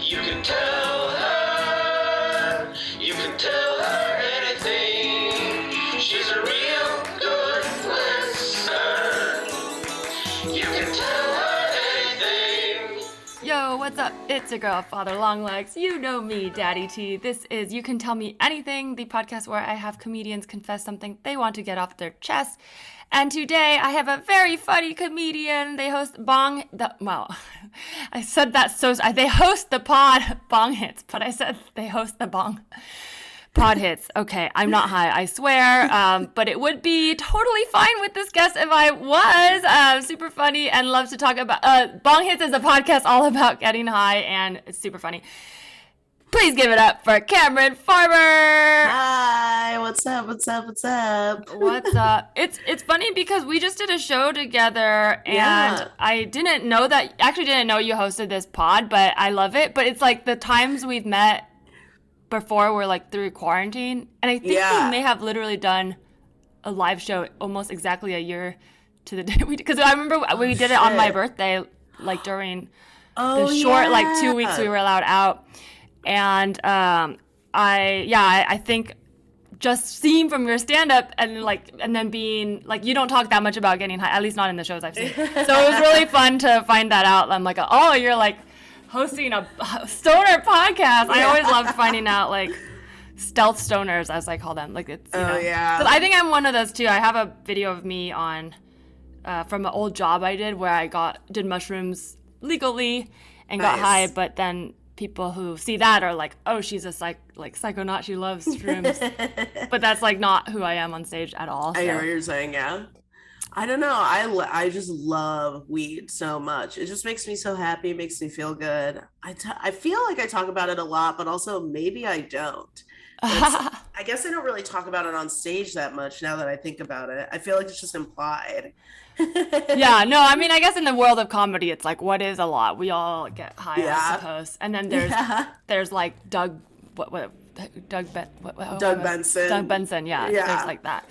You can tell her, you can tell her anything. She's a real good listener. You can tell her anything. Yo, what's up? It's your girl, Father Longlegs. You know me, Daddy T. This is You Can Tell Me Anything, the podcast where I have comedians confess something they want to get off their chest. And today I have a very funny comedian. They host I said that they host the pod Bong Hits, but I said they host the Bong Pod Hits. Okay, I'm not high, I swear, but it would be totally fine with this guest if I was. Super funny and love to talk about, Bong Hits is a podcast all about getting high, and it's super funny. Please give it up for Camirin Farmer. Hi, what's up? What's up? It's funny because we just did a show together, and Yeah. I didn't know you hosted this pod, but I love it. But it's like the times we've met before were like through quarantine, and I think we may have literally done a live show almost exactly a year to the day because I remember we did it on my birthday, like during the short like 2 weeks we were allowed out. And I think just seeing from your stand-up and then being like, you don't talk that much about getting high, at least not in the shows I've seen. So it was really fun to find that out. I'm like, oh, you're like hosting a stoner podcast. I always loved finding out like stealth stoners, as I call them. Like it's because I think I'm one of those too. I have a video of me on from an old job I did where I did mushrooms legally and got high, but then people who see that are like, oh, she's a psychonaut, she loves shrooms. But that's like not who I am on stage at all. I know what you're saying, yeah. I don't know. I just love weed so much. It just makes me so happy, makes me feel good. I feel like I talk about it a lot, but also maybe I don't. I guess I don't really talk about it on stage that much now that I think about it. I feel like it's just implied. Yeah, no, I mean, I guess in the world of comedy, it's like, what is a lot? We all get high, I suppose. And then there's like Doug Benson, yeah. There's like that.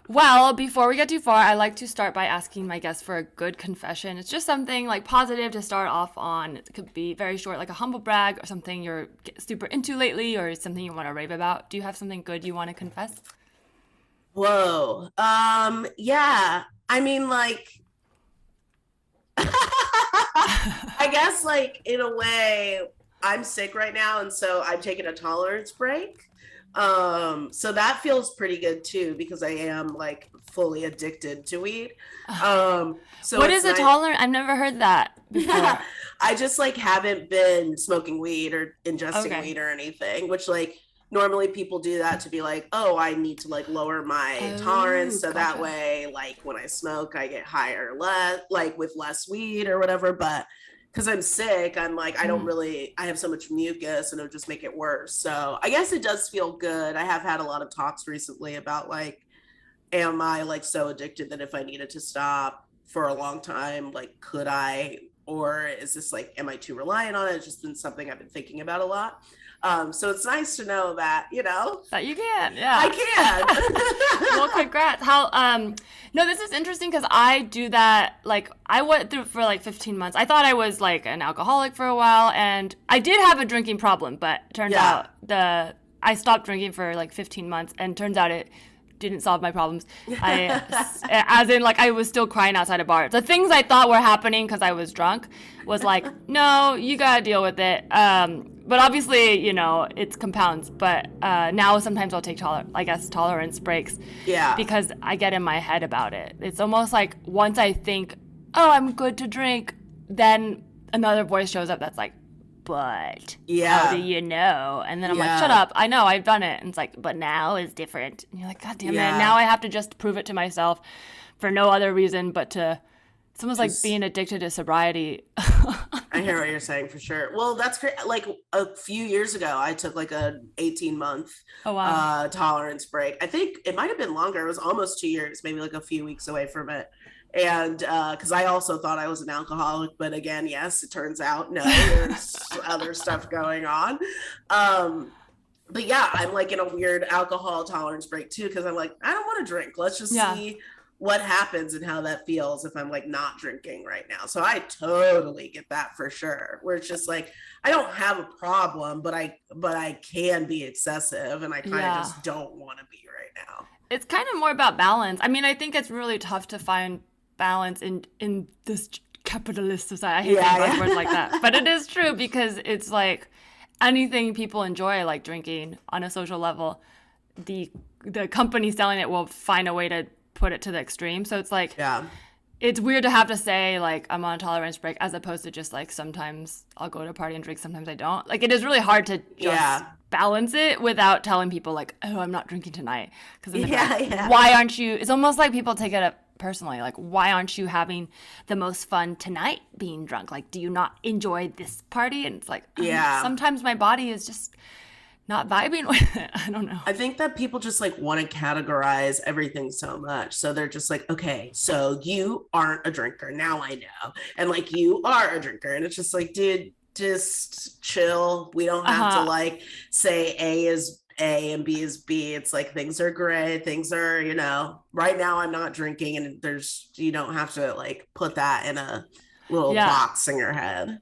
Well, before we get too far, I like to start by asking my guests for a good confession. It's just something like positive to start off on. It could be very short, like a humble brag or something you're super into lately or something you want to rave about. Do you have something good you want to confess? Whoa. Yeah. I mean, like, I guess, like, in a way, I'm sick right now, and so I'm taking a tolerance break. So that feels pretty good too, because I am like fully addicted to weed. So what is a tolerance? I've never heard that before. I just like haven't been smoking weed or ingesting weed or anything, which like normally people do that to be like, oh, I need to like lower my tolerance so that way like when I smoke I get higher like with less weed or whatever. But because I'm sick, I'm like, I have so much mucus and it'll just make it worse. So I guess it does feel good. I have had a lot of talks recently about like, am I like so addicted that if I needed to stop for a long time, like could I, or is this like, am I too reliant on it? It's just been something I've been thinking about a lot. So it's nice to know that, that you can. Yeah, I can. Well, congrats. No, this is interesting because I do that. Like I went through for like 15 months. I thought I was like an alcoholic for a while, and I did have a drinking problem, but turned out I stopped drinking for like 15 months, and turns out it didn't solve my problems. As in like I was still crying outside a bar. The things I thought were happening because I was drunk was like, no, you gotta deal with it. But obviously, it's compounds. But now sometimes I'll take tolerance breaks. Yeah. Because I get in my head about it. It's almost like once I think, oh, I'm good to drink, then another voice shows up that's like, but how do you know? And then I'm like, shut up. I know, I've done it. And it's like, but now is different. And you're like, God damn it. Now I have to just prove it to myself for no other reason but to, it's almost like being addicted to sobriety. I hear what you're saying for sure. Well, that's great. Like a few years ago, I took like a 18-month tolerance break. I think it might have been longer. It was almost 2 years, maybe like a few weeks away from it. And because I also thought I was an alcoholic, but again, yes, it turns out no, there's other stuff going on. But yeah, I'm like in a weird alcohol tolerance break too, because I'm like, I don't want to drink. Let's just see what happens and how that feels if I'm like not drinking right now. So I totally get that for sure. Where it's just like I don't have a problem, but I can be excessive, and I kind of just don't want to be right now. It's kind of more about balance. I mean, I think it's really tough to find balance in this capitalist society. I hate saying words like that, but it is true, because it's like anything people enjoy, like drinking on a social level, the company selling it will find a way to put it to the extreme. So it's like, it's weird to have to say like I'm on a tolerance break, as opposed to just like sometimes I'll go to a party and drink, sometimes I don't. Like, it is really hard to just balance it without telling people like, oh, I'm not drinking tonight. Because why aren't you? It's almost like people take it up personally. Like, why aren't you having the most fun tonight being drunk? Like, do you not enjoy this party? And it's like, sometimes my body is just not vibing with it. I don't know. I think that people just like want to categorize everything so much. So they're just like, okay, so you aren't a drinker. Now I know. And like, you are a drinker. And it's just like, dude, just chill. We don't have to like say A is A and B is B. It's like, things are gray. Things are, you know, right now I'm not drinking, and you don't have to like put that in a little box in your head.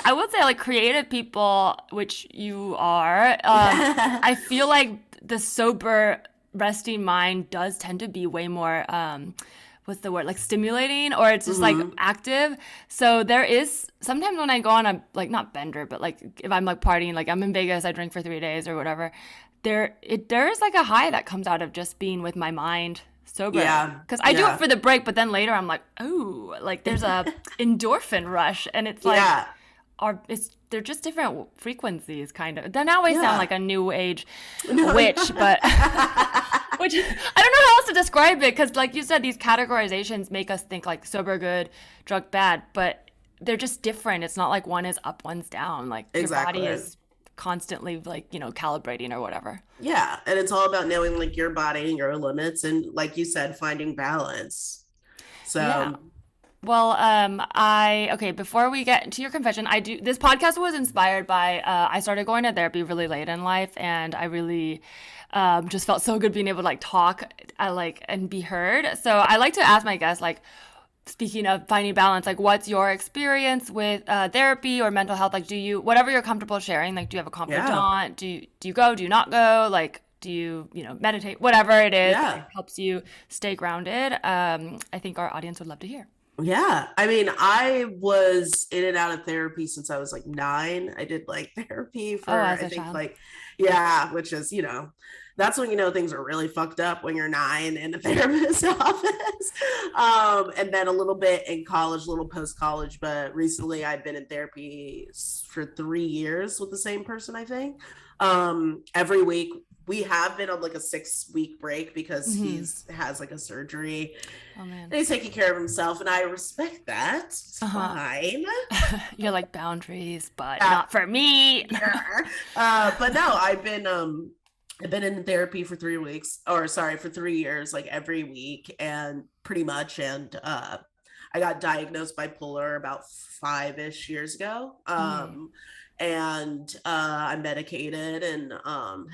I would say, like, creative people, which you are, I feel like the sober, resting mind does tend to be way more, what's the word, like stimulating, or it's just like active. So there is, sometimes when I go on a, like, not bender, but like if I'm like partying, like I'm in Vegas, I drink for 3 days or whatever, there is like a high that comes out of just being with my mind sober. Because I do it for the break, but then later I'm like, oh, like there's a endorphin rush, and it's like, they're just different frequencies, kind of. Then now I sound like a new age witch, but which I don't know how else to describe it, because like you said, these categorizations make us think like sober good, drug bad, but they're just different. It's not like one is up, one's down. Like your body is constantly like, you know, calibrating or whatever. Yeah, and it's all about knowing like your body and your limits, and like you said, finding balance. So well, before we get into your confession, this podcast was inspired by, I started going to therapy really late in life, and I really just felt so good being able to like talk and be heard. So I like to ask my guests, like, speaking of finding balance, like, what's your experience with therapy or mental health? Like, whatever you're comfortable sharing, like, do you have a confidant? Do you go, do you not go? Like, do you meditate? Whatever it is that helps you stay grounded. I think our audience would love to hear. Yeah. I mean, I was in and out of therapy since I was like 9. I did like therapy for, I think child. Which is, that's when, things are really fucked up, when you're 9 in a therapist's office. And then a little bit in college, a little post-college, but recently I've been in therapy for 3 years with the same person, I think. Every week. We have been on like a 6-week break because he has like a surgery. Oh man. And he's taking care of himself, and I respect that. It's fine. You're like, boundaries, but not for me. But no, I've been in therapy for 3 years, like every week, and pretty much. And I got diagnosed bipolar about 5-ish years ago. And I'm medicated, and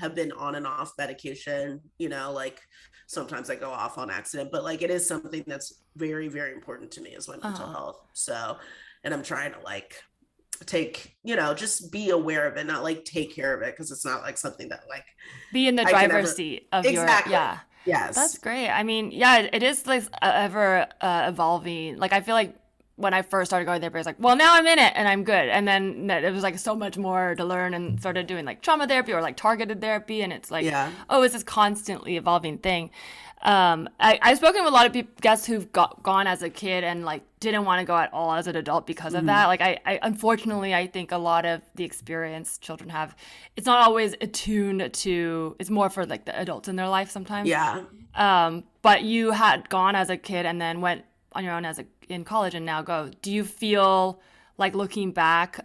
have been on and off medication, like sometimes I go off on accident, but like it is something that's very, very important to me, is my mental health. So, and I'm trying to like take, just be aware of it, not like take care of it, because it's not like something that like be in the driver's seat of exactly. Yes, that's great. I mean, it is like ever evolving. Like I feel like when I first started going there, I was like, well, now I'm in it and I'm good. And then it was like so much more to learn, and started doing like trauma therapy or like targeted therapy. And it's like, it's this constantly evolving thing. I've spoken with a lot of guests who've gone as a kid and like didn't want to go at all as an adult because of that. Like I unfortunately, I think a lot of the experience children have, it's not always attuned to, it's more for like the adults in their life sometimes. Yeah. But you had gone as a kid and then went on your own in college, and now go. Do you feel like, looking back,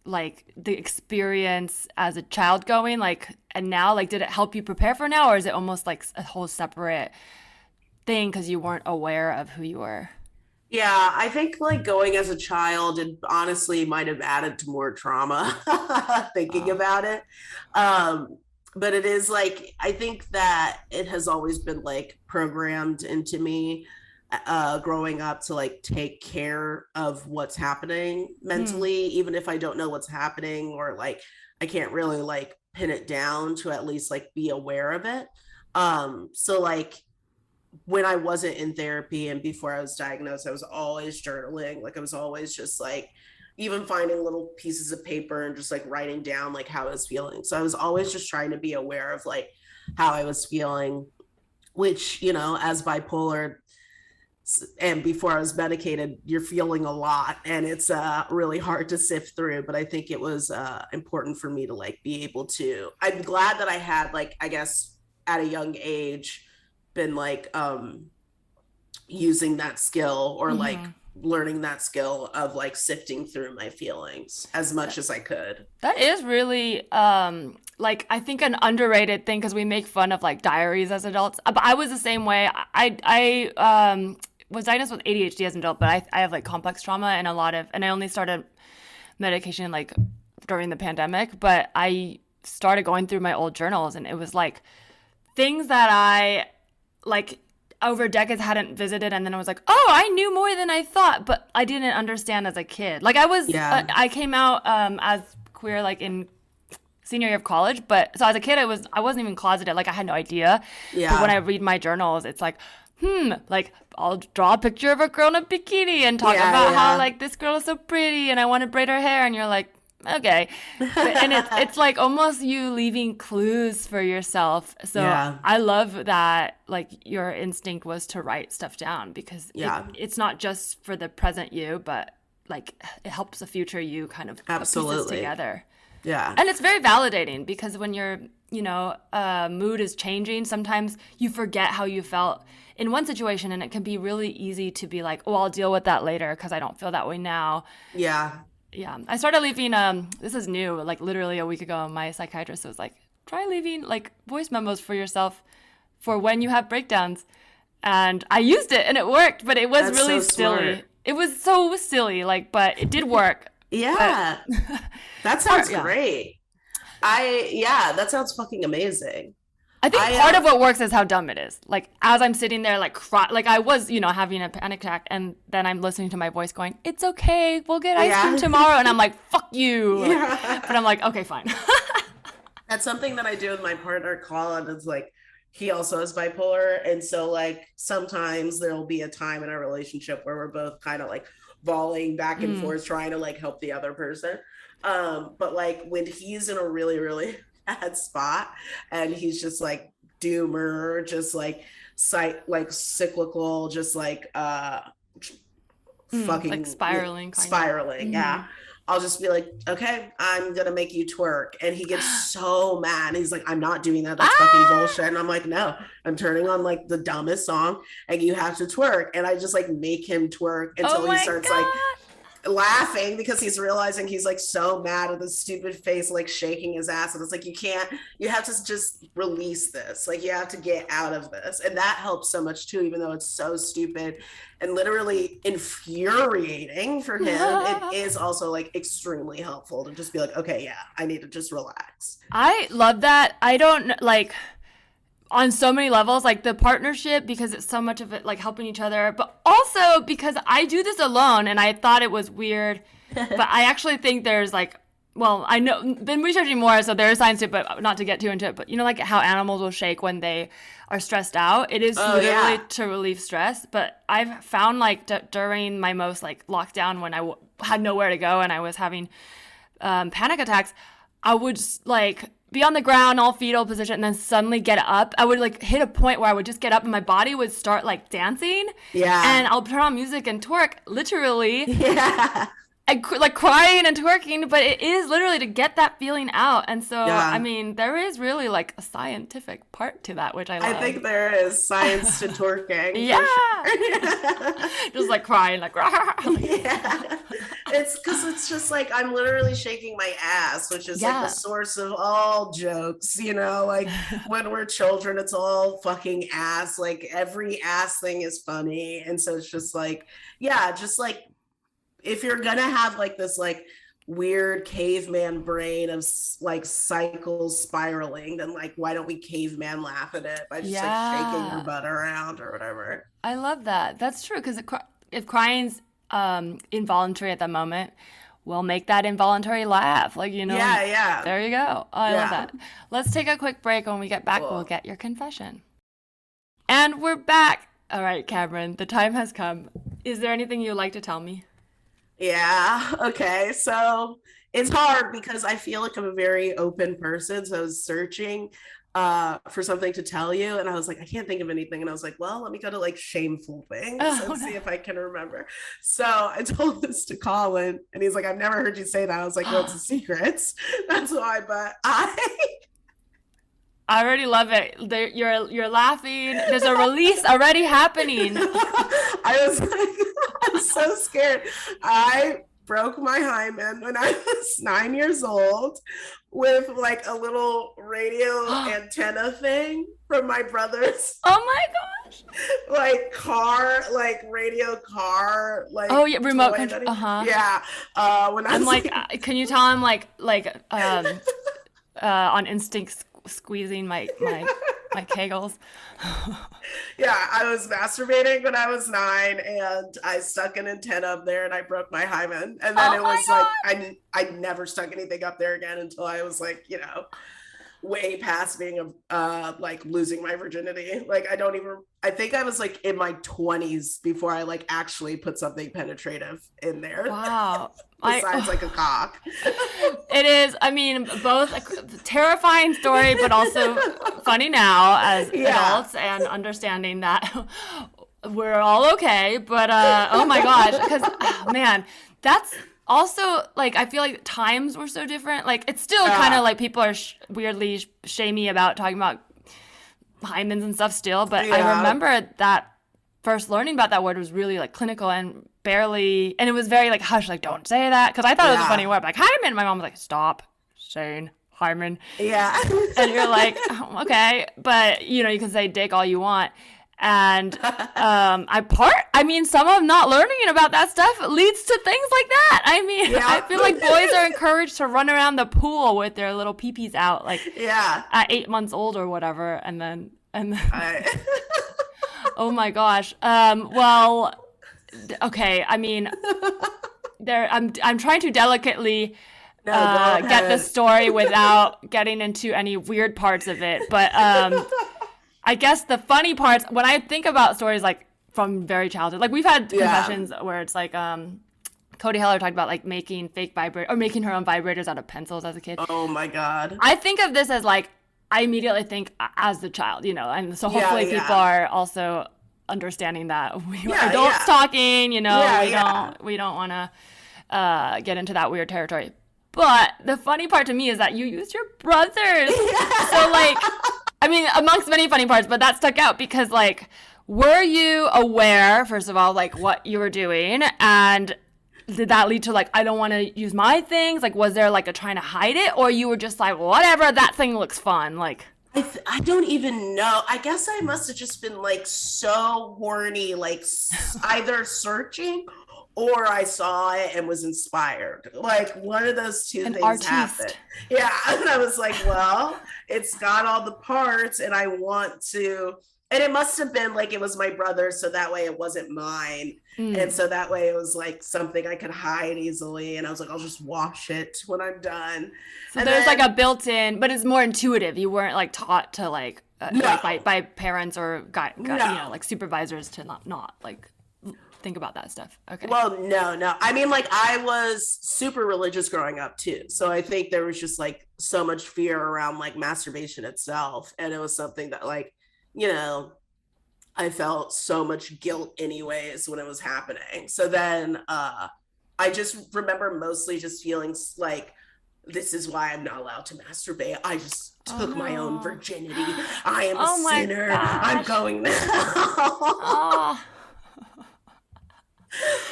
like the experience as a child going, like, and now, like, did it help you prepare for now, or is it almost like a whole separate thing because you weren't aware of who you were? Yeah, I think like going as a child, and honestly might have added to more trauma thinking about it. but it is like, I think that it has always been like programmed into me growing up to like take care of what's happening Mm. mentally, even if I don't know what's happening, or like I can't really like pin it down, to at least like be aware of it. So like when I wasn't in therapy and before I was diagnosed, I was always journaling. Like I was always just like even finding little pieces of paper and just like writing down like how I was feeling. So I was always just trying to be aware of like how I was feeling, which, you know, as bipolar and before I was medicated, you're feeling a lot and it's really hard to sift through. But I think it was important for me to like be able to, I'm glad that I had like, I guess at a young age, been like using that skill, or like Mm-hmm. learning that skill of like sifting through my feelings as much as I could. That is really like I think an underrated thing because we make fun of like diaries as adults. But I was the same way. I was diagnosed with ADHD as an adult, but I have like complex trauma and and I only started medication like during the pandemic. But I started going through my old journals and it was like things that I like over decades hadn't visited, and then I was like, oh, I knew more than I thought, but I didn't understand as a kid. Like Yeah. I came out as queer like in senior year of college, but so as a kid I wasn't even closeted. Like I had no idea. But when I Yeah. read my journals, it's like, like I'll draw a picture of a girl in a bikini and talk Yeah. about how Yeah. like this girl is so pretty and I want to braid her hair, and you're like, okay. And it's like almost you leaving clues for yourself. So Yeah. I love that like your instinct was to write stuff down because Yeah. it's not just for the present you, but like it helps the future you kind of put pieces Absolutely. together. Yeah. And it's very validating because when your, mood is changing, sometimes you forget how you felt in one situation, and it can be really easy to be like, oh, I'll deal with that later because I don't feel that way now. Yeah. Yeah, I started leaving. This is new. Like literally a week ago, my psychiatrist was like, try leaving like voice memos for yourself for when you have breakdowns, and I used it and it worked. But it was That's really so silly. smart. It was so silly, like, but it did work. But Yeah. That part, sounds yeah. great. That sounds fucking amazing. I think I part of what works is how dumb it is. Like as I'm sitting there, like like I was, having a panic attack, and then I'm listening to my voice going, "It's okay, we'll get ice cream Yeah. tomorrow," and I'm like, "Fuck you," Yeah. but I'm like, "Okay, fine." That's something that I do with my partner Colin. It's like he also is bipolar. And so like sometimes there'll be a time in our relationship where we're both kind of like volleying back and Mm, forth trying to like help the other person. But like when he's in a really, really bad spot and he's just like doomer, just like like cyclical, just like like fucking spiraling, kind of. spiraling. Mm-hmm. Yeah. I'll just be like, okay, I'm gonna make you twerk. And he gets so mad. He's like, I'm not doing that. That's fucking Ah! bullshit. And I'm like, no, I'm turning on like the dumbest song and you have to twerk. And I just like make him twerk Oh until he my starts like god! laughing because he's realizing he's like so mad with his stupid face, like shaking his ass. And it's like, you have to just release this. Like, you have to get out of this. And that helps so much too, even though it's so stupid and literally infuriating for him. It is also like extremely helpful to just be like, okay, yeah, I need to just relax. I love that. I don't like on so many levels, like the partnership, because it's so much of it like helping each other, but also because I do this alone and I thought it was weird, but I actually think there's like, well, I know been researching more, so there is science to it, but not to get too into it. But like how animals will shake when they are stressed out. It is Oh, literally yeah. to relieve stress. But I've found like during my most like lockdown when I had nowhere to go and I was having panic attacks, I would just, like be on the ground, all fetal position, and then suddenly get up. I would like hit a point where I would just get up and my body would start like dancing, Yeah. and I'll turn on music and twerk, literally, Yeah. and like crying and twerking. But it is literally to get that feeling out, and so I Yeah. mean, there is really like a scientific part to that, which I I love. think there is science to twerking for Yeah, sure. just like crying, like Yeah. It's because it's just like I'm literally shaking my ass, which is like the yeah. source of all jokes, like when we're children, it's all fucking ass. Like every ass thing is funny. And so it's just like, yeah, just like if you're gonna have like this like weird caveman brain of like cycles spiraling, then like why don't we caveman laugh at it by just like shaking your butt around or whatever. I love that. That's true, because if crying's involuntary at the moment, we'll make that involuntary laugh. Like, you know. Yeah. There you go. Oh, I love that. Let's take a quick break. When we get back, we'll get your confession. And we're back. All right, Camirin, the time has come. Is there anything you'd like to tell me? Yeah. Okay. So it's hard because I feel like I'm a very open person. So I was searching for something to tell you, and I was like, I can't think of anything. And I was like, well, let me go to like shameful things and see if I can remember. So I told this to Colin, and he's like, I've never heard you say that. I was like, well, it's a secret. That's why. But I already love it. You're laughing. There's a release already happening. I was like, I'm so scared. I broke my hymen when I was 9 years old with like a little radio antenna thing from my brother's. Oh my gosh. Like radio car, like remote control. Yeah. When I'm like, can you tell him like on instinct squeezing my kegels? Yeah, I was masturbating when I was 9, and I stuck an antenna up there, and I broke my hymen. And then it was like I never stuck anything up there again until I was like, you know, way past being like losing my virginity. Like I think I was like in my 20s before I like actually put something penetrative in there. Wow. Besides like a cock. It is, I mean, both a terrifying story, but also funny now as adults, and understanding that we're all okay. But oh my gosh, because man, that's also like, I feel like times were so different. Like it's still kind of like people are weirdly shamey about talking about hymens and stuff still, but I remember that first learning about that word was really like clinical and it was very like hush, like don't say that, because I thought it was a funny word, like hymen. My mom was like, stop saying hymen. Yeah. And you're like, oh, okay, but you know, you can say dick all you want. And I mean, some of not learning about that stuff leads to things like that. I mean, I feel like boys are encouraged to run around the pool with their little peepees out, like at 8 months old or whatever, and then oh my gosh. Well, okay. I mean, I'm trying to delicately get the story without getting into any weird parts of it, but I guess the funny parts, when I think about stories like from very childhood, like we've had confessions where it's like Cody Heller talked about like making fake vibrators or making her own vibrators out of pencils as a kid. Oh my God. I think of this as like, I immediately think as the child, you know, and so hopefully people are also understanding that we are adults talking, you know, we don't want to get into that weird territory. But the funny part to me is that you used your brothers. So like, I mean, amongst many funny parts, but that stuck out because like, were you aware, first of all, like what you were doing, and did that lead to like, I don't want to use my things? Like, was there like a trying to hide it, or you were just like, whatever, that thing looks fun? Like, I don't even know. I guess I must have just been like so horny, like either searching or I saw it and was inspired. Like one of those two things happened. Yeah. And I was like, well, it's got all the parts and I want to, and it must have been like, it was my brother's, so that way it wasn't mine. And so that way it was like something I could hide easily. And I was like, I'll just wash it when I'm done. So there's like a built-in, but it's more intuitive. You weren't like taught to like, like by parents or you know, like supervisors to not like think about that stuff. Okay. Well, no. I mean, like I was super religious growing up too. So I think there was just like so much fear around like masturbation itself. And it was something that like, you know, I felt so much guilt anyways when it was happening. So then I just remember mostly just feeling like, this is why I'm not allowed to masturbate. I just took my own virginity. I am a sinner. I'm going now.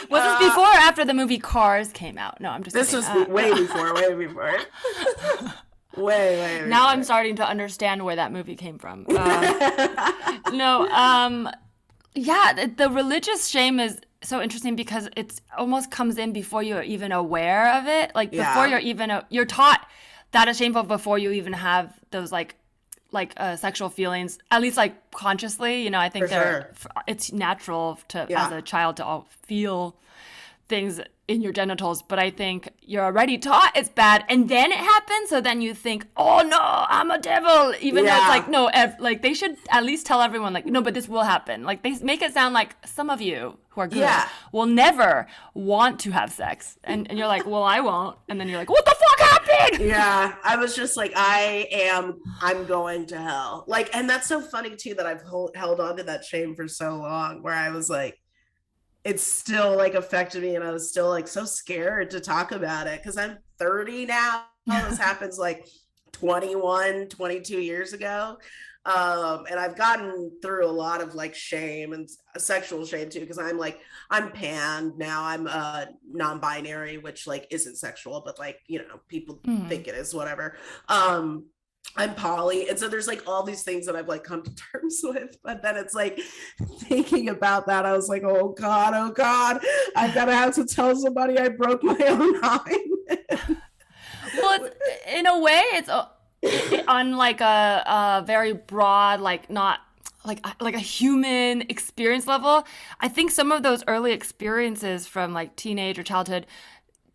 Was this before or after the movie Cars came out? No, I'm just kidding. This was way before. Way. Now I'm starting to understand where that movie came from. The religious shame is so interesting because it's almost comes in before you're even aware of it. Like before Yeah. you're even you're taught that is shameful before you even have those sexual feelings, at least like consciously. You know, I think For sure. it's natural to as Yeah. a child to all feel things in your genitals, but I think you're already taught it's bad, and then it happens. So then you think, "Oh no, I'm a devil," even though it's Yeah. like no, like they should at least tell everyone, like, no, but this will happen. Like they make it sound like some of you who are good Yeah. will never want to have sex, and you're like, well, I won't, and then you're like, what the fuck happened? Yeah, I was just like, I'm going to hell. Like, and that's so funny too that I've held on to that shame for so long, where I was like, it's still like affected me, and I was still like so scared to talk about it because I'm 30 now. This happens like 21, 22 years ago. And I've gotten through a lot of like shame and sexual shame too, because I'm pan now. I'm non-binary, which like isn't sexual, but like, you know, people think it is, whatever. I'm poly, and so there's like all these things that I've like come to terms with, but then it's like thinking about that, I was like, oh god, I'm gonna have to tell somebody I broke my own hymen. Well, it's, in a way, it's on like a very broad, like not like a human experience level. I think some of those early experiences from like teenage or childhood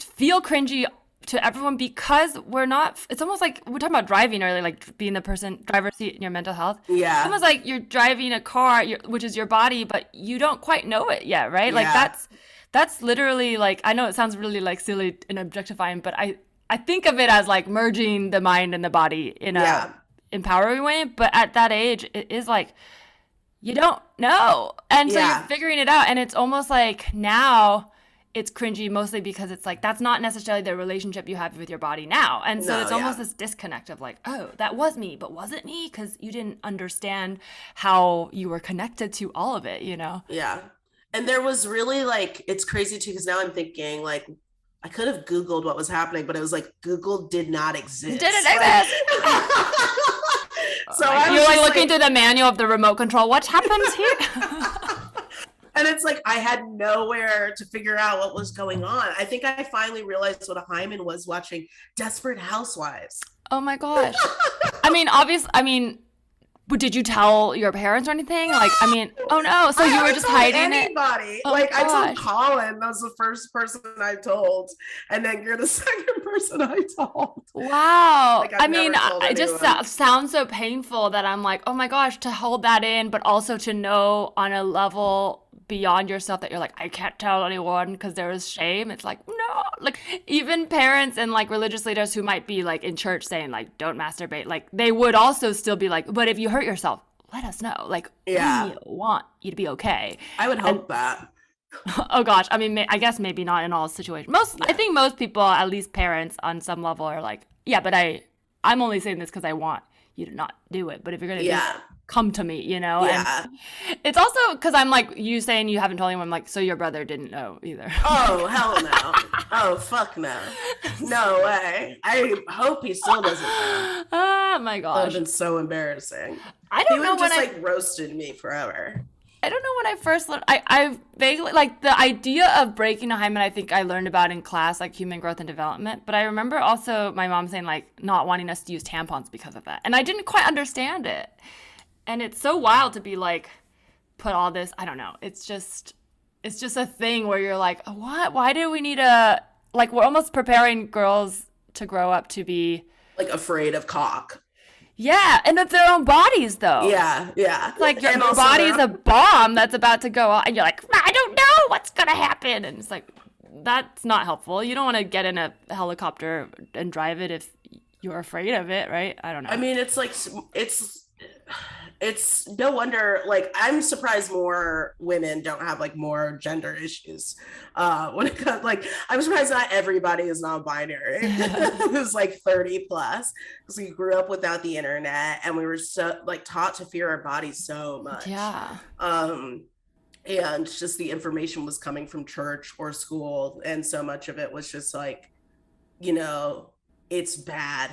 feel cringy to everyone because we're not. It's almost like we're talking about driving earlier, like being the driver's seat in your mental health. Yeah. It's almost like you're driving a car, which is your body, but you don't quite know it yet, right? Like Yeah. that's literally like, I know it sounds really like silly and objectifying, but I think of it as like merging the mind and the body in a empowering way. But at that age, it is like you don't know, and so you're figuring it out, and it's almost like now it's cringy mostly because it's like that's not necessarily the relationship you have with your body now, and so it's almost this disconnect of like, oh, that was me, but was it me? Because you didn't understand how you were connected to all of it, you know? Yeah. And there was really like, it's crazy too, because now I'm thinking like, I could have Googled what was happening, but it was like Google did not exist. Didn't exist. So you're like looking through the manual of the remote control. What happens here? And it's like I had nowhere to figure out what was going on. I think I finally realized what a hymen was watching Desperate Housewives. Oh my gosh. But did you tell your parents or anything? Like, I mean, oh no. So you were just hiding anybody. it? Oh like gosh. I told Colin, that was the first person I told. And then you're the second person I told. Wow. Like, I mean, it just sounds so painful that I'm like, oh my gosh, to hold that in, but also to know on a level beyond yourself that you're like, I can't tell anyone because there is shame. It's like, no, like even parents and like religious leaders who might be like in church saying like, don't masturbate, like they would also still be like, but if you hurt yourself, let us know. Like, we want you to be okay. I would hope that. Oh gosh, I mean, I guess maybe not in all situations. I think most people, at least parents on some level, are like, yeah, but I'm only saying this because I want you to not do it. But if you're gonna do it, come to me, you know? Yeah. And it's also because I'm like, you saying you haven't told anyone, I'm like, so your brother didn't know either. Oh, hell no. Oh, fuck no. No way. I hope he still doesn't know. Oh my gosh. That would have been so embarrassing. I don't know when just like roasted me forever. I don't know when I first learned. I vaguely, like the idea of breaking a hymen, I think I learned about in class, like human growth and development. But I remember also my mom saying like not wanting us to use tampons because of that. And I didn't quite understand it. And it's so wild to be like, put all this, I don't know. It's just a thing where you're like, what? Why do we need like we're almost preparing girls to grow up to be like afraid of cock. Yeah, and it's their own bodies, though. Yeah. It's like your body is a bomb that's about to go off, and you're like, I don't know what's going to happen. And it's like, that's not helpful. You don't want to get in a helicopter and drive it if you're afraid of it, right? I don't know. I mean, it's like, it's no wonder, like, I'm surprised more women don't have like more gender issues when it comes, like, I'm surprised not everybody is non-binary who's like 30 plus, because we grew up without the internet and we were so like taught to fear our bodies so much. And just the information was coming from church or school, and so much of it was just like, you know, it's bad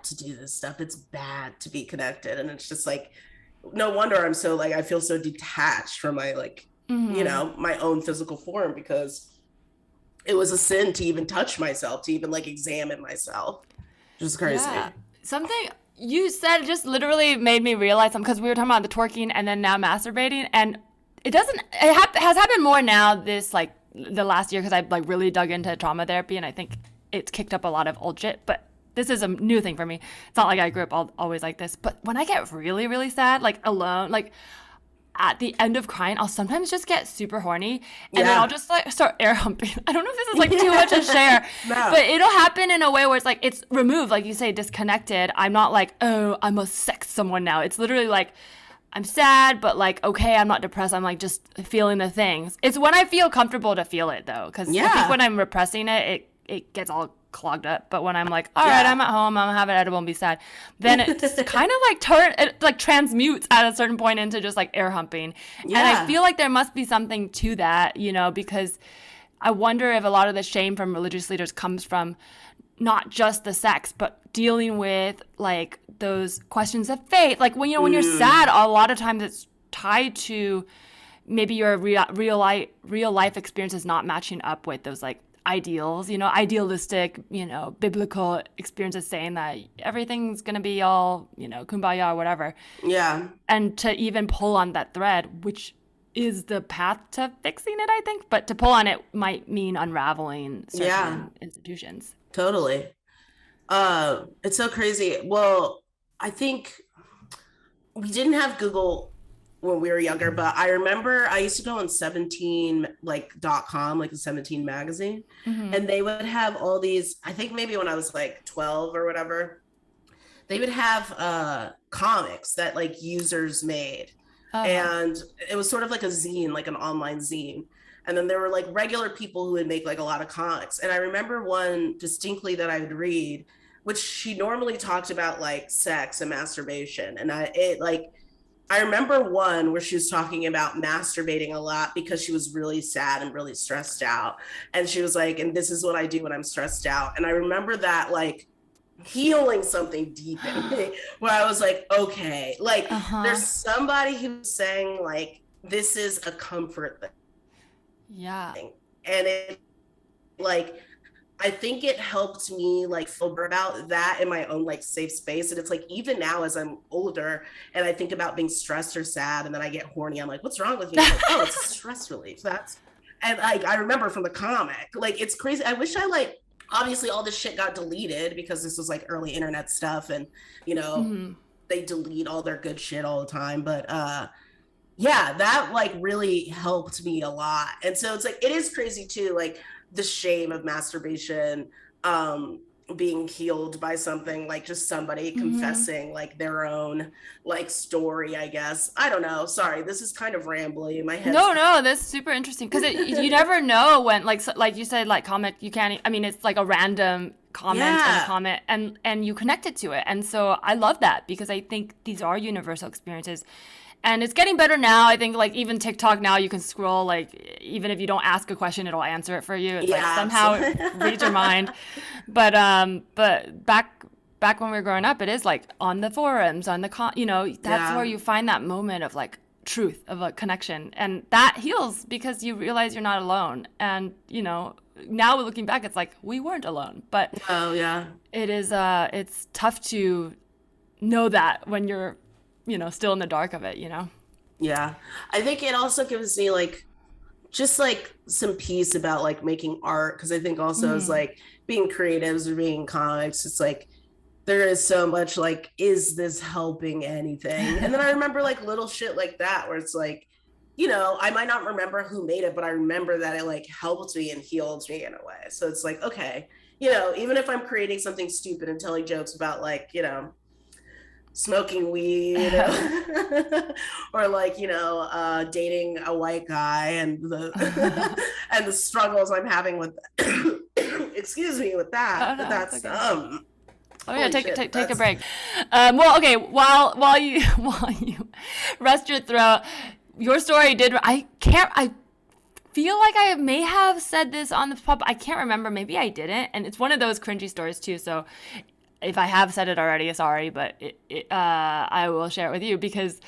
to do this stuff, it's bad to be connected. And it's just like, no wonder I'm so like, I feel so detached from my like you know, my own physical form, because it was a sin to even touch myself, to even like examine myself. Just crazy. Yeah. Something you said just literally made me realize something, because we were talking about the twerking and then now masturbating, and has happened more now this like the last year, because I've like really dug into trauma therapy, and I think it's kicked up a lot of old shit, but this is a new thing for me. It's not like I grew up always like this, but when I get really, really sad, like alone, like at the end of crying, I'll sometimes just get super horny, and then I'll just like start air humping. I don't know if this is like too much to share, but it'll happen in a way where it's like, it's removed, like you say, disconnected. I'm not like, oh, I must sex someone now. It's literally like, I'm sad, but like, okay, I'm not depressed. I'm like just feeling the things. It's when I feel comfortable to feel it though, because I think when I'm repressing it, it gets all clogged up. But when I'm like, all right, I'm at home, I'm gonna have an edible and be sad, then it's kind of like transmutes at a certain point into just like air humping. And I feel like there must be something to that, you know, because I wonder if a lot of the shame from religious leaders comes from not just the sex, but dealing with like those questions of faith. Like when, you know, when you're sad, a lot of times it's tied to maybe your real life experiences not matching up with those like ideals, you know, idealistic, you know, biblical experiences saying that everything's gonna be all, you know, kumbaya or whatever. Yeah. And to even pull on that thread, which is the path to fixing it, I think, but to pull on it might mean unraveling certain institutions. Totally. It's so crazy. Well, I think we didn't have Google when we were younger, but I remember I used to go on 17 like .com, like the 17 magazine, and they would have all these, I think maybe when I was like 12 or whatever, they would have comics that like users made. And it was sort of like a zine, like an online zine. And then there were like regular people who would make like a lot of comics. And I remember one distinctly that I would read, which she normally talked about like sex and masturbation. And I remember one where she was talking about masturbating a lot because she was really sad and really stressed out. And she was like, and this is what I do when I'm stressed out. And I remember that like healing something deep in me, where I was like, okay, like there's somebody who's saying like, this is a comfort thing. Yeah. And it like, I think it helped me like feel better about that in my own like safe space. And it's like, even now as I'm older and I think about being stressed or sad and then I get horny, I'm like, what's wrong with me? I'm like, oh, it's stress relief. And like, I remember from the comic, like, it's crazy. I wish I like, obviously all this shit got deleted because this was like early internet stuff, and you know, they delete all their good shit all the time. But yeah, that like really helped me a lot. And so it's like, it is crazy too, like the shame of masturbation being healed by something like just somebody confessing like their own like story, I guess. I don't know, sorry, this is kind of rambly in my head. No, that's super interesting, because you never know when like you said, like comic, you can't, I mean, it's like a random comment and you connect it to it. And so I love that, because I think these are universal experiences. And it's getting better now. I think like even TikTok now, you can scroll, like even if you don't ask a question, it'll answer it for you. It's like somehow it reads your mind. But back when we were growing up, it is like on the forums, on the you know, that's where you find that moment of like truth, of a connection, and that heals because you realize you're not alone. And you know, now looking back, it's like we weren't alone. But it is it's tough to know that when you're, you know, still in the dark of it, you know? Yeah. I think it also gives me like, just like some peace about like making art. Cause I think also it's like being creatives or being comics, it's like, there is so much like, is this helping anything? And then I remember like little shit like that, where it's like, you know, I might not remember who made it, but I remember that it like helped me and healed me in a way. So it's like, okay, you know, even if I'm creating something stupid and telling jokes about like, you know, smoking weed or like, you know, dating a white guy and the and the struggles I'm having with excuse me, with that. But that's okay. Oh yeah, take a break. Well, okay, while you rest your throat, your story did, I feel like I may have said this on the pub. I can't remember. Maybe I didn't. And it's one of those cringy stories too. So if I have said it already, sorry, but I will share it with you, because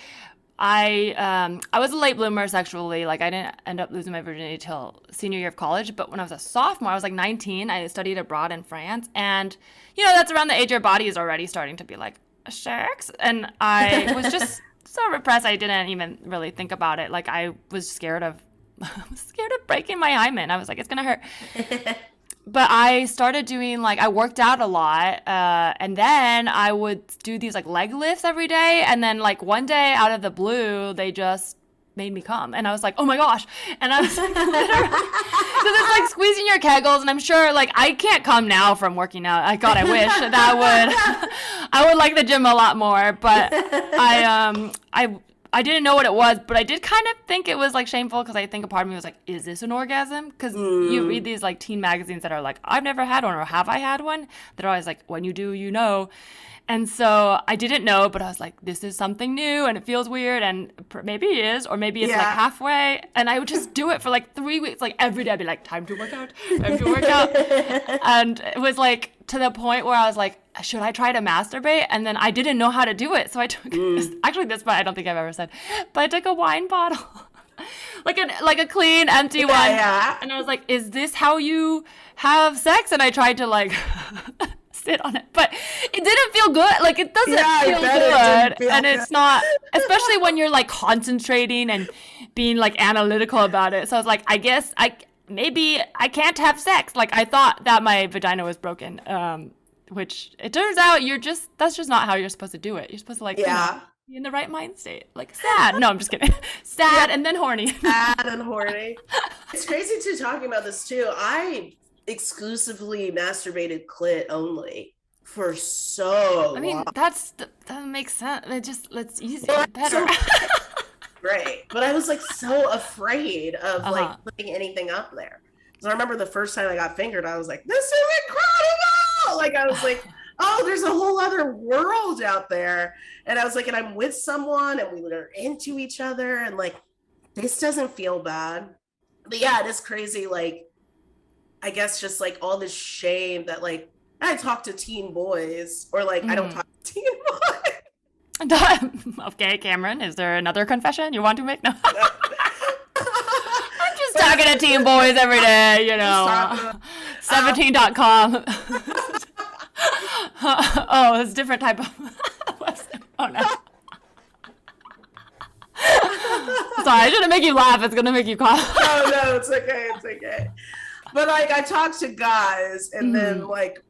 I was a late bloomer sexually. Like, I didn't end up losing my virginity till senior year of college. But when I was a sophomore, I was like 19. I studied abroad in France. And, that's around the age your body is already starting to be like, sex. And I was just so repressed. I didn't even really think about it. Like, I was scared of breaking my hymen. I was like, it's going to hurt. But I started doing, like, I worked out a lot, and then I would do these, like, leg lifts every day, and then, like, one day out of the blue, they just made me come, and I was like, oh my gosh, and I was like, literally, because it's like squeezing your kegels, and I'm sure, like, I can't come now from working out. God, I wish I would like the gym a lot more, but I didn't know what it was, but I did kind of think it was, like, shameful, because I think a part of me was like, is this an orgasm? Because you read these, like, teen magazines that are like, I've never had one, or have I had one? They're always like, when you do, you know. And so I didn't know, but I was like, this is something new, and it feels weird, and maybe it is, or maybe it's, like, halfway. And I would just do it for, like, 3 weeks. Like, every day I'd be like, time to work out. And it was, like, to the point where I was like, should I try to masturbate? And then I didn't know how to do it. So I took, actually this part I don't think I've ever said, but I took a wine bottle, like a clean, empty one. Yeah. And I was like, is this how you have sex? And I tried to, like, sit on it, but it didn't feel good. Like, it doesn't feel good. And it's not, especially when you're, like, concentrating and being, like, analytical about it. So I was like, I guess maybe I can't have sex. Like, I thought that my vagina was broken. Which it turns out that's just not how you're supposed to do it. You're supposed to, like, be in the right mind state. Like, sad. No, I'm just kidding. Sad and then horny. Sad and horny. It's crazy too, talking about this too. I exclusively masturbated clit only for so long. I mean, that makes sense. It's easy. Better. Great. But I was, like, so afraid of like putting anything up there. So I remember the first time I got fingered, I was like, this is incredible! Like, I was like, oh, there's a whole other world out there. And I was like, and I'm with someone, and we were into each other, and, like, this doesn't feel bad. But yeah, it is crazy. Like, I guess just, like, all this shame that, like, I talk to teen boys, or, like, I don't talk to teen boys. Okay, Cameron, is there another confession you want to make? No. Talking to teen boys every day, 17.com. Oh, it's a different type of website. Oh, no. Sorry, I shouldn't make you laugh. It's going to make you cough. No, it's okay. It's okay. But, like, I talk to guys, and then, like,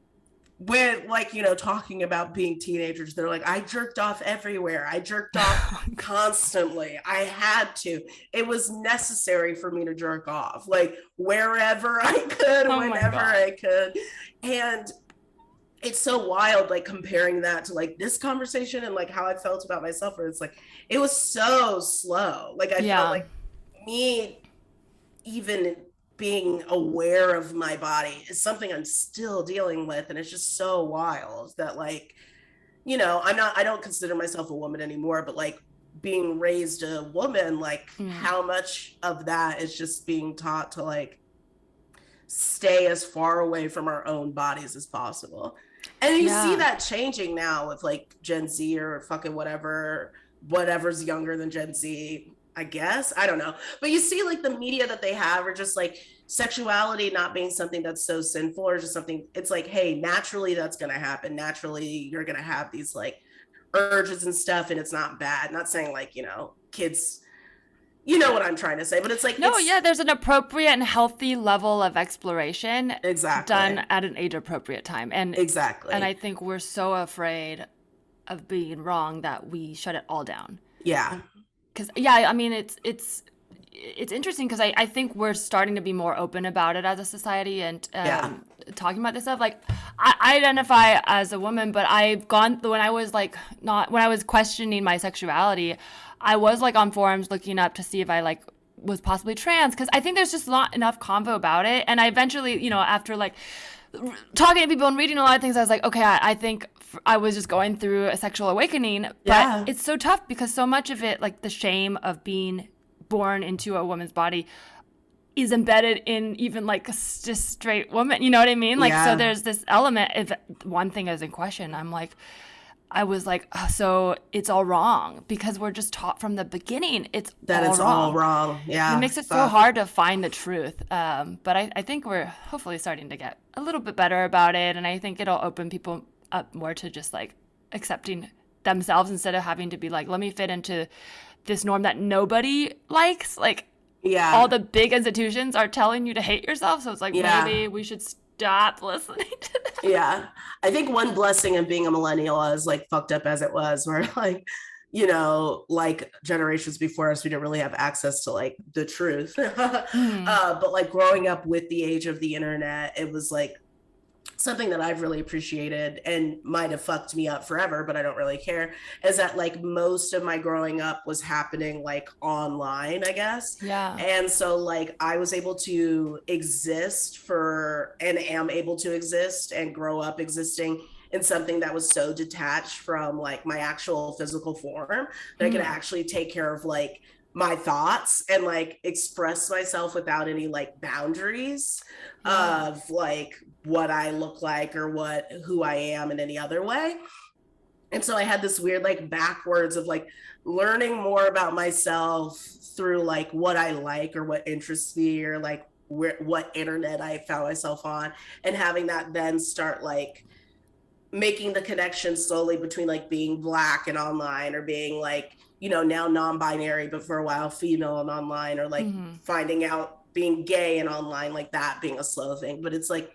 when, like, talking about being teenagers, they're like, I jerked off everywhere. I jerked off constantly. I had to. It was necessary for me to jerk off, like, wherever I could, whenever I could. And it's so wild, like, comparing that to, like, this conversation and, like, how I felt about myself, where it's like, it was so slow. Like, I felt like me even being aware of my body is something I'm still dealing with. And it's just so wild that, like, I don't consider myself a woman anymore, but, like, being raised a woman, like, how much of that is just being taught to, like, stay as far away from our own bodies as possible. And you see that changing now with, like, Gen Z or fucking whatever's younger than Gen Z, I guess. I don't know. But you see, like, the media that they have are just, like, sexuality not being something that's so sinful, or just something, it's like, hey, naturally that's going to happen. Naturally, you're going to have these, like, urges and stuff, and it's not bad. Not saying, like, kids, what I'm trying to say, but it's like, there's an appropriate and healthy level of exploration done at an age appropriate time. And and I think we're so afraid of being wrong that we shut it all down. Yeah. Because, I mean, it's interesting, because I think we're starting to be more open about it as a society, and talking about this stuff. Like, I identify as a woman, but when I was questioning my sexuality, I was, like, on forums looking up to see if I, like, was possibly trans, because I think there's just not enough convo about it. And I eventually, after, like, talking to people and reading a lot of things, I was like, okay, I think I was just going through a sexual awakening. But it's so tough, because so much of it, like, the shame of being born into a woman's body is embedded in even, like, just straight woman. You know what I mean? Like, so there's this element. If one thing is in question, I'm like, I was like, oh, so it's all wrong because we're just taught from the beginning it's all wrong. Yeah. And it makes it so hard to find the truth. But I think we're hopefully starting to get a little bit better about it. And I think it'll open people up more to just like accepting themselves instead of having to be like, let me fit into this norm that nobody likes. Like, all the big institutions are telling you to hate yourself. So it's like, maybe we should stop listening to them. Yeah. I think one blessing of being a millennial, as like fucked up as it was, where like, you know, like generations before us, we didn't really have access to like the truth. But like growing up with the age of the internet, it was like something that I've really appreciated and might have fucked me up forever, but I don't really care, is that like most of my growing up was happening like online, I guess. Yeah. And so like I was able to exist and am able to exist and grow up existing in something that was so detached from like my actual physical form that I could actually take care of like my thoughts and like express myself without any like boundaries of like what I look like or who I am in any other way. And so I had this weird like backwards of like learning more about myself through like what I like or what interests me or like what internet I found myself on, and having that then start like making the connection slowly between like being Black and online, or being like, you know, now non-binary, but for a while female and online, or like finding out being gay and online, like that being a slow thing. But it's like,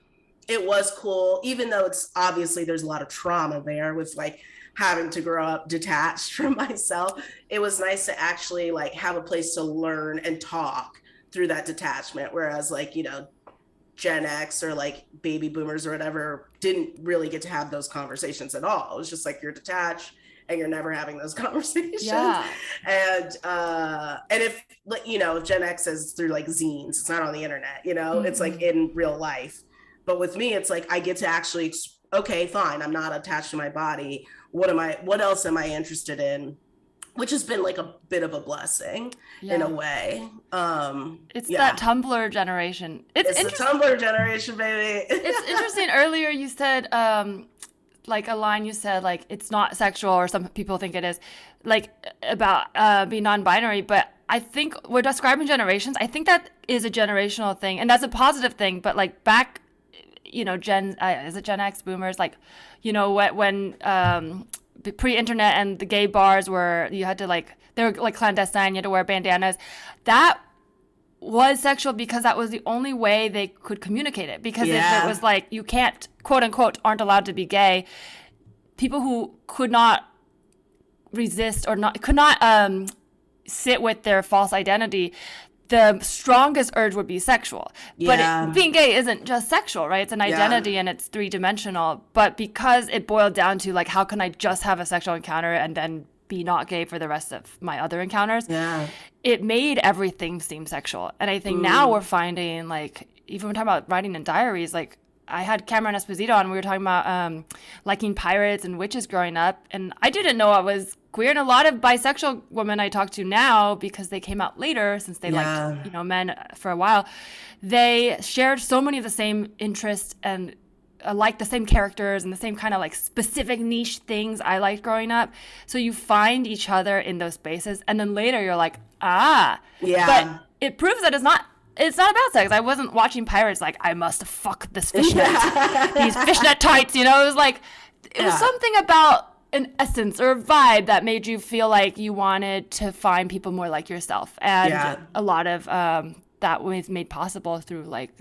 it was cool, even though it's obviously there's a lot of trauma there with like having to grow up detached from myself. It was nice to actually like have a place to learn and talk through that detachment. Whereas like, you know, Gen X or like baby boomers or whatever didn't really get to have those conversations at all. It was just like you're detached and you're never having those conversations. Yeah. And if, you know, if Gen X is through like zines, it's not on the internet, you know, it's like in real life. But with me, it's like I get to actually, okay, fine, I'm not attached to my body. What else am I interested in? Which has been like a bit of a blessing in a way. It's that Tumblr generation. It's the Tumblr generation, baby. It's interesting. Earlier you said, like a line you said, like it's not sexual, or some people think it is, like about being non-binary. But I think we're describing generations. I think that is a generational thing, and that's a positive thing. But like back, you know, is it Gen X boomers? Like, you know, when pre-internet and the gay bars were, you had to like, they were like clandestine, you had to wear bandanas. That was sexual because that was the only way they could communicate it. Because if it was like, you can't, quote unquote, aren't allowed to be gay, people who could not resist or could not sit with their false identity, the strongest urge would be sexual. But being gay isn't just sexual, right? It's an identity and it's three-dimensional. But because it boiled down to like, how can I just have a sexual encounter and then be not gay for the rest of my other encounters? It made everything seem sexual. And I think now we're finding, like, even when we're talking about writing in diaries, like I had Camirin Esposito on, we were talking about liking pirates and witches growing up. And I didn't know I was queer, and a lot of bisexual women I talk to now, because they came out later, since they liked, you know, men for a while, they shared so many of the same interests and liked the same characters and the same kind of like specific niche things I liked growing up. So you find each other in those spaces, and then later you're like, but it proves that it's not about sex. I wasn't watching pirates like, I must fuck this fishnet, these fishnet tights, you know. It was like, it was something about an essence or a vibe that made you feel like you wanted to find people more like yourself. And a lot of that was made possible through like,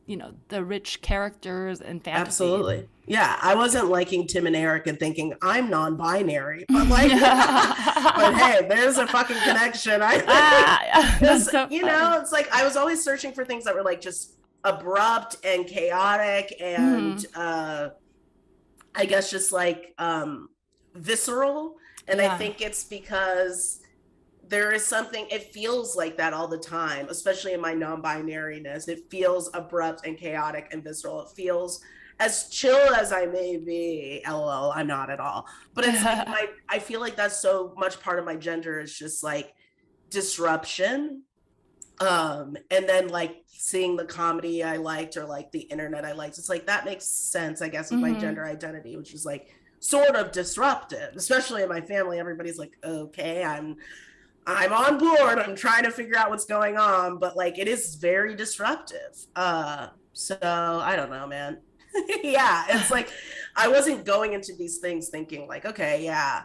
you know, the rich characters and fantasy. Absolutely. Yeah, I wasn't liking Tim and Eric and thinking I'm non-binary, but like, but hey, there's a fucking connection. So you know, it's like I was always searching for things that were like just abrupt and chaotic and I guess just like visceral. And I think it's because there is something, it feels like that all the time, especially in my non-binariness. It feels abrupt and chaotic and visceral. It feels as chill as I may be. LOL, I'm not at all. But it's like I feel like that's so much part of my gender is just like disruption. And then like seeing the comedy I liked or like the internet I liked. It's like that makes sense, I guess, with my gender identity, which is like sort of disruptive, especially in my family. Everybody's like, okay, I'm on board. I'm trying to figure out what's going on, but like it is very disruptive. So I don't know, man. Yeah, it's like I wasn't going into these things thinking like, okay, yeah,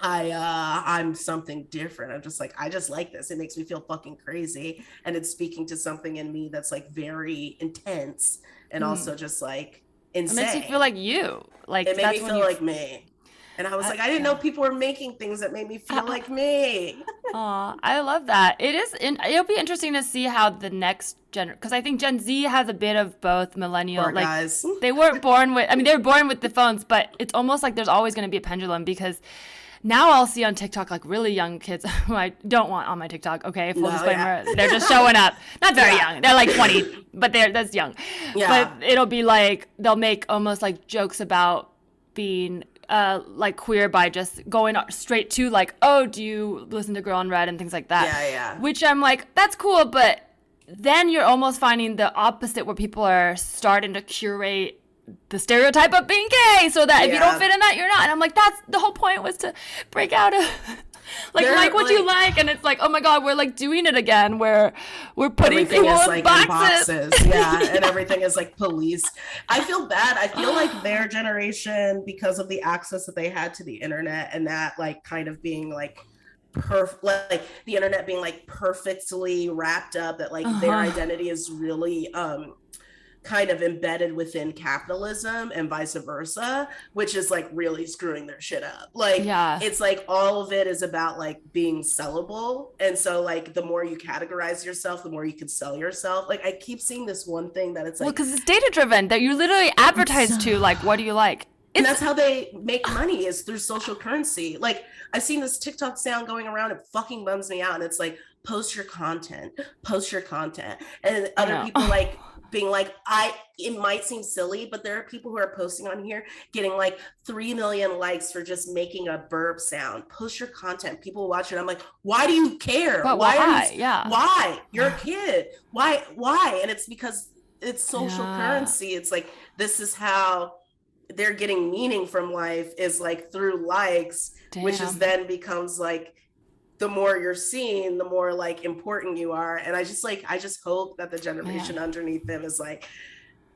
I'm something different. I'm just like, I just like this. It makes me feel fucking crazy. And it's speaking to something in me that's like very intense and also just like insane. It makes you feel like you. Like it made me feel like me. And I was like, I didn't know people were making things that made me feel like me. Aw, I love that. It'll be interesting to see how the next because I think Gen Z has a bit of both millennial. Poor like guys. They weren't born with. I mean, they were born with the phones, but it's almost like there's always going to be a pendulum because now I'll see on TikTok like really young kids who I don't want on my TikTok. Okay, full disclaimer, they're just showing up. Not very young. They're like 20, but that's young. Yeah. But it'll be like they'll make almost like jokes about being like queer by just going straight to like, oh, do you listen to Girl on Red and things like that? Yeah. Which I'm like, that's cool, but then you're almost finding the opposite where people are starting to curate the stereotype of being gay so that if you don't fit in that, you're not. And I'm like, that's the whole point, was to break out of like what you like. And it's like, oh my God, we're like doing it again where we're putting people in like boxes. Yeah, and everything is like police. I feel bad. I feel like their generation, because of the access that they had to the internet and that like kind of being like like the internet being like perfectly wrapped up, that like their identity is really kind of embedded within capitalism and vice versa, which is like really screwing their shit up. Like it's like all of it is about like being sellable, and so like the more you categorize yourself, the more you can sell yourself. Like I keep seeing this one thing that it's like, well, because it's data driven, that you literally advertise to like, what do you like? And that's how they make money, is through social currency. Like I've seen this TikTok sound going around, it fucking bums me out, and it's like, post your content, and other people like being like, it might seem silly, but there are people who are posting on here getting like 3 million likes for just making a burp sound. Post your content, people watch it. I'm like, why do you care? But why? You're a kid. Why? And it's because it's social currency. It's like, this is how they're getting meaning from life, is like through likes. Damn. Which is then becomes like, the more you're seen, the more like important you are. And I just hope that the generation underneath them is like,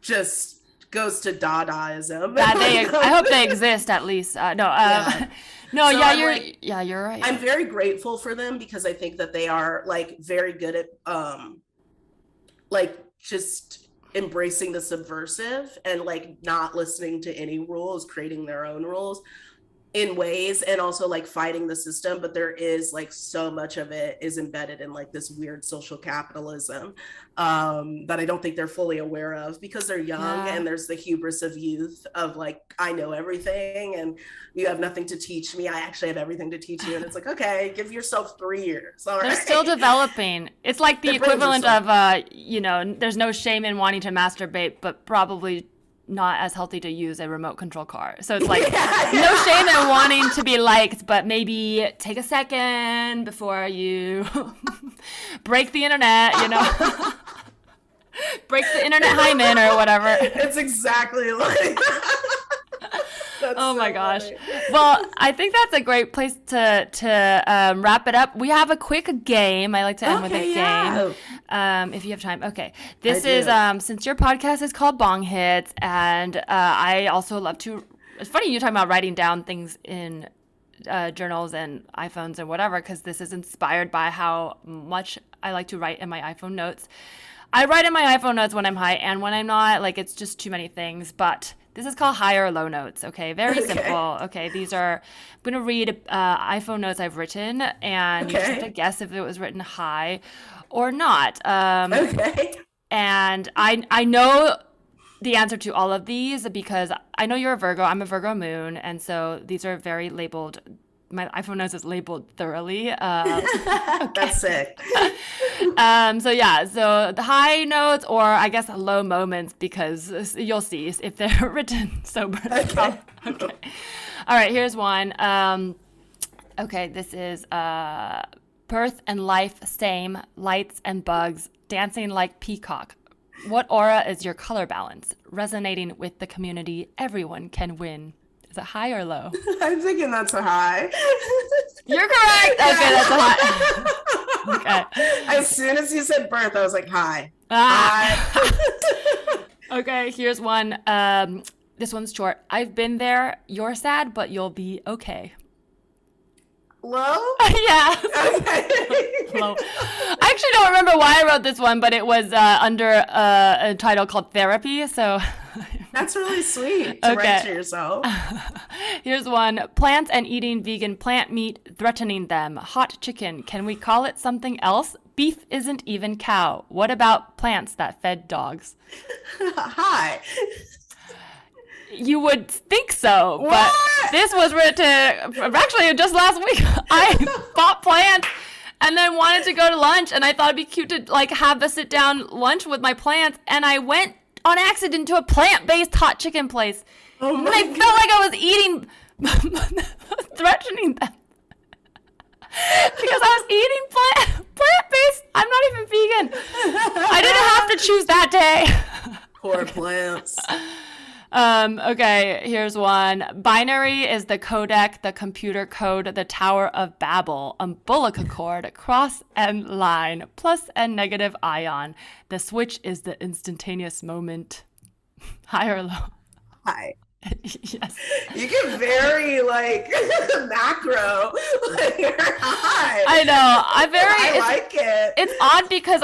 just goes to Dadaism. I hope they exist at least. You're right. I'm very grateful for them, because I think that they are like very good at like just embracing the subversive and like not listening to any rules, creating their own rules in ways, and also like fighting the system. But there is like so much of it is embedded in like this weird social capitalism that I don't think they're fully aware of, because they're young and there's the hubris of youth of like, I know everything and you have nothing to teach me. I actually have everything to teach you. And it's like, okay, give yourself 3 years. All right. They're still developing. It's like the equivalent of, there's no shame in wanting to masturbate, but probably not as healthy to use a remote control car. So it's like, no shame in wanting to be liked, but maybe take a second before you break the internet, break the internet hymen or whatever. It's exactly like oh my gosh. Well, I think that's a great place to wrap it up. We have a quick game. I like to end with a game. If you have time. Okay. This is, since your podcast is called Bong Hits, and I also love to, it's funny you're talking about writing down things in journals and iPhones and whatever, because this is inspired by how much I like to write in my iPhone notes. I write in my iPhone notes when I'm high and when I'm not. Like, it's just too many things, but this is called high or low notes, okay? Very simple. Okay, these are, I'm going to read iPhone notes I've written, and you just have to guess if it was written high or not. And I know the answer to all of these because I know you're a Virgo. I'm a Virgo moon, and so these are very labeled. My iPhone notes is labeled thoroughly. That's sick. So the high notes, or I guess low moments, because you'll see if they're written sober. Okay. All right, here's one. This is birth and life same, lights and bugs, dancing like peacock. What aura is your color balance? Resonating with the community, everyone can win. Is it high or low? I'm thinking that's a high. You're correct. Okay, that's a high. Okay. As soon as you said birth, I was like, high. High. Okay, here's one. This one's short. I've been there. You're sad, but you'll be okay. Low? Yeah. Okay. Low. I actually don't remember why I wrote this one, but it was under a title called Therapy, so... That's really sweet to write to yourself. Here's one. Plants and eating vegan plant meat, threatening them. Hot chicken. Can we call it something else? Beef isn't even cow. What about plants that fed dogs? Hi. You would think so, but this was written actually just last week. I bought plants and then wanted to go to lunch, and I thought it'd be cute to like have a sit down lunch with my plants, and I went on accident to a plant-based hot chicken place. Oh my and I God. felt like I was eating, threatening them. Because I was eating plant-based. I'm not even vegan. I didn't have to choose that day. Poor plants. Okay, here's one. Binary is the codec, the computer code, the Tower of Babel, umbilical cord, cross and line, plus and negative ion. The switch is the instantaneous moment. High or low? High. Yes. You get very like macro. Like, you're high. I know. I like it. It's odd because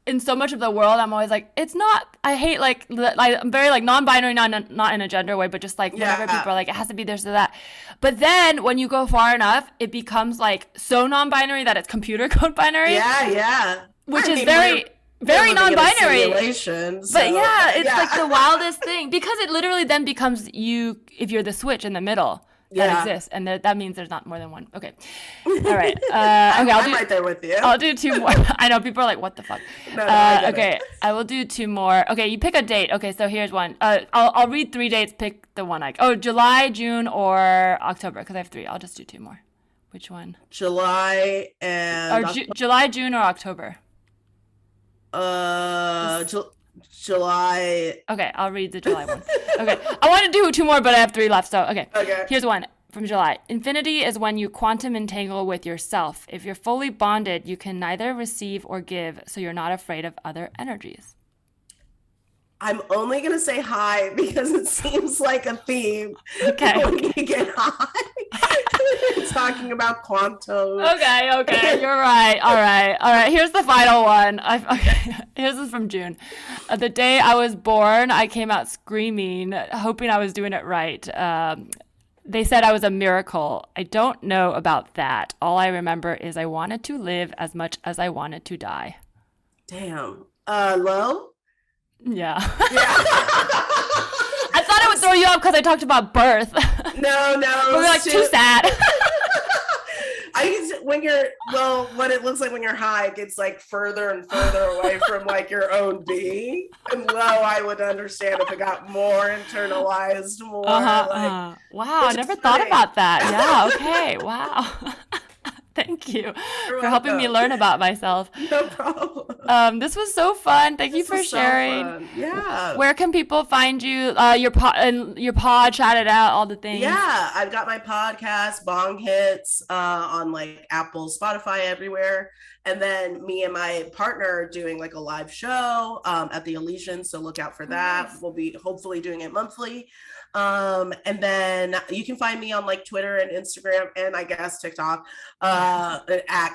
in so much of the world, I'm always like, it's not, I hate I'm very like non-binary, not in a gender way, but just like whenever people are like, it has to be this or that. But then when you go far enough, it becomes like so non-binary that it's computer code binary. Yeah. Which is very non-binary. So, but it's like the wildest thing because it literally then becomes you, if you're the switch in the middle. That exists, and that means there's not more than one. Okay, all right. Okay, I'm right there with you. I'll do two more. I know people are like, "What the fuck?" No, I okay, I will do two more. Okay, you pick a date. Okay, so here's one. I'll read 3 dates. Pick the one July, June, or October because I have 3. I'll just do 2 more. Which one? July and July, June, or October. July. Okay, I'll read the July one. Okay, I want to do 2 more, but I have 3 left. So okay. Here's one from July. Infinity is when you quantum entangle with yourself. If you're fully bonded, you can neither receive or give, so you're not afraid of other energies. I'm only going to say high because it seems like a theme. Okay. When you get high, talking about quantum. Okay. You're right. All right. Here's the final one. Here's this from June. The day I was born, I came out screaming, hoping I was doing it right. They said I was a miracle. I don't know about that. All I remember is I wanted to live as much as I wanted to die. Damn. Low? Yeah. I thought it would throw you off because I talked about birth. No. But we're like too sad. What it looks like when you're high, it gets like further and further away from like your own being. And low, I would understand if it got more internalized, more. Wow, I never thought about that. Yeah, okay, wow. Thank you for helping me learn about myself. No problem. This was so fun. Thank you for sharing. So fun. Yeah. Where can people find you? Your pod, shout it out, all the things. Yeah, I've got my podcast, Bong Hits, on like Apple, Spotify, everywhere. And then me and my partner are doing like a live show at the Elysian. So look out for that. Nice. We'll be hopefully doing it monthly. And then you can find me on like Twitter and Instagram and I guess TikTok at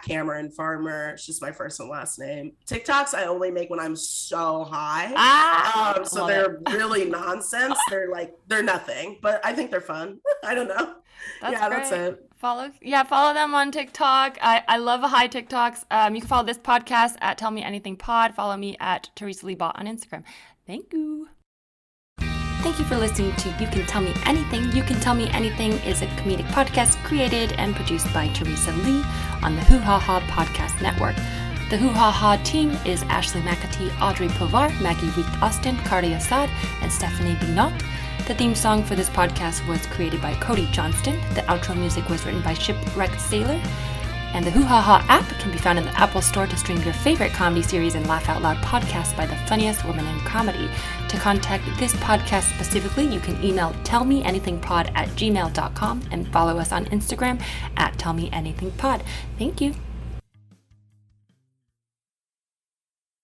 Camirin Farmer. It's just my first and last name. TikToks I only make when I'm so high. So they're really nonsense. They're nothing, but I think they're fun. I don't know. That's it. Follow them on TikTok. I love high TikToks. You can follow this podcast at Tell Me Anything Pod. Follow me at Teresa Lee on Instagram. Thank you. Thank you for listening to You Can Tell Me Anything. You Can Tell Me Anything is a comedic podcast created and produced by Teresa Lee on the Hoo Ha Ha Podcast Network. The Hoo Ha Ha team is Ashley McAtee, Audrey Povar, Maggie Reed-Austin, Cardi Assad, and Stephanie Bignot. The theme song for this podcast was created by Cody Johnston. The outro music was written by Shipwrecked Sailor. And the Hoo Ha Ha app can be found in the Apple Store to stream your favorite comedy series and laugh out loud podcasts by the funniest women in comedy. To contact this podcast specifically, you can email tellmeanythingpod@gmail.com and follow us on Instagram @tellmeanythingpod. Thank you.